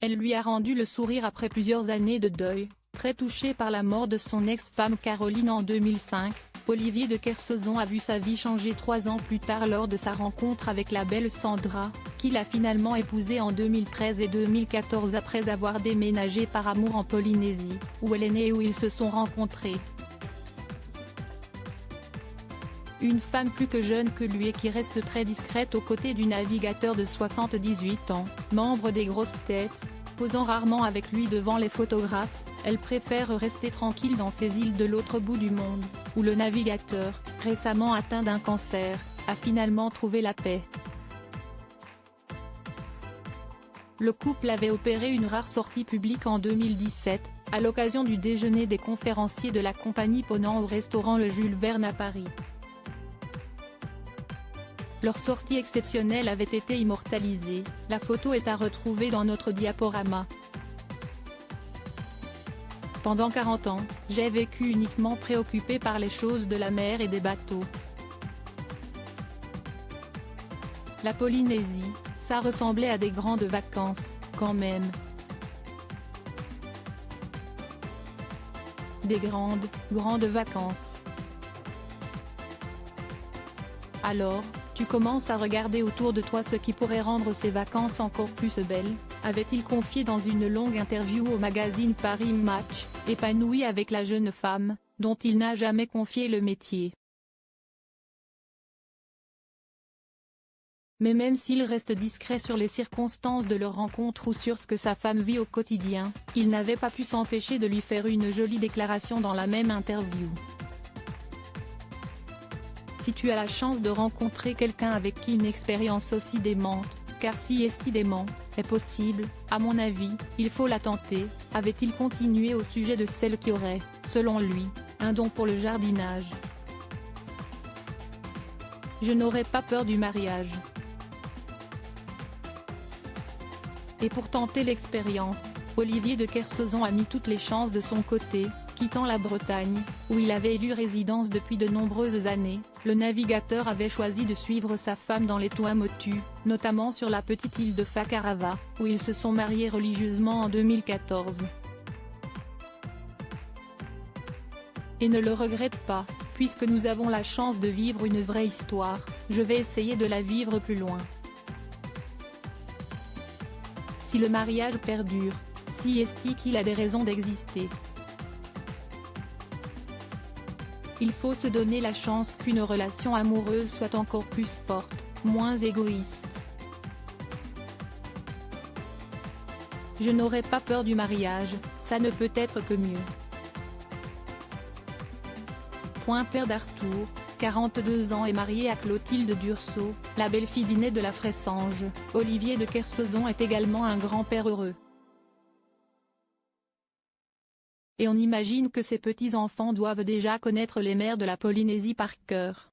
Elle lui a rendu le sourire après plusieurs années de deuil. Très touché par la mort de son ex-femme Caroline en 2005, Olivier de Kersauzon a vu sa vie changer 3 ans plus tard lors de sa rencontre avec la belle Sandra, qu'il a finalement épousée en 2013 et 2014 après avoir déménagé par amour en Polynésie, où elle est née et où ils se sont rencontrés. Une femme plus que jeune que lui et qui reste très discrète aux côtés du navigateur de 78 ans, membre des grosses têtes, posant rarement avec lui devant les photographes. Elle préfère rester tranquille dans ces îles de l'autre bout du monde, où le navigateur, récemment atteint d'un cancer, a finalement trouvé la paix. Le couple avait opéré une rare sortie publique en 2017, à l'occasion du déjeuner des conférenciers de la compagnie Ponant au restaurant Le Jules Verne à Paris. Leur sortie exceptionnelle avait été immortalisée, la photo est à retrouver dans notre diaporama. Pendant 40 ans, j'ai vécu uniquement préoccupé par les choses de la mer et des bateaux. La Polynésie, ça ressemblait à des grandes vacances, quand même. Des grandes vacances. Alors, tu commences à regarder autour de toi ce qui pourrait rendre ces vacances encore plus belles, avait-il confié dans une longue interview au magazine Paris Match, épanoui avec la jeune femme, dont il n'a jamais confié le métier. Mais même s'il reste discret sur les circonstances de leur rencontre ou sur ce que sa femme vit au quotidien, il n'avait pas pu s'empêcher de lui faire une jolie déclaration dans la même interview. Si tu as la chance de rencontrer quelqu'un avec qui une expérience aussi démente, car si est-ce qui dément, est possible, à mon avis, il faut la tenter, avait-il continué au sujet de celle qui aurait, selon lui, un don pour le jardinage. Je n'aurais pas peur du mariage. Et pour tenter l'expérience, Olivier de Kersauzon a mis toutes les chances de son côté. Quittant la Bretagne, où il avait élu résidence depuis de nombreuses années, le navigateur avait choisi de suivre sa femme dans les Tuamotu, notamment sur la petite île de Fakarava, où ils se sont mariés religieusement en 2014. Et ne le regrette pas, puisque nous avons la chance de vivre une vraie histoire, je vais essayer de la vivre plus loin. Si le mariage perdure, si est-ce qu'il a des raisons d'exister. Il faut se donner la chance qu'une relation amoureuse soit encore plus forte, moins égoïste. Je n'aurais pas peur du mariage, ça ne peut être que mieux. Père d'Arthur, 42 ans est marié à Clotilde Dursault, la belle-fille d'Inet de la Fressange. Olivier de Kersauzon est également un grand-père heureux. Et on imagine que ses petits-enfants doivent déjà connaître les mers de la Polynésie par cœur.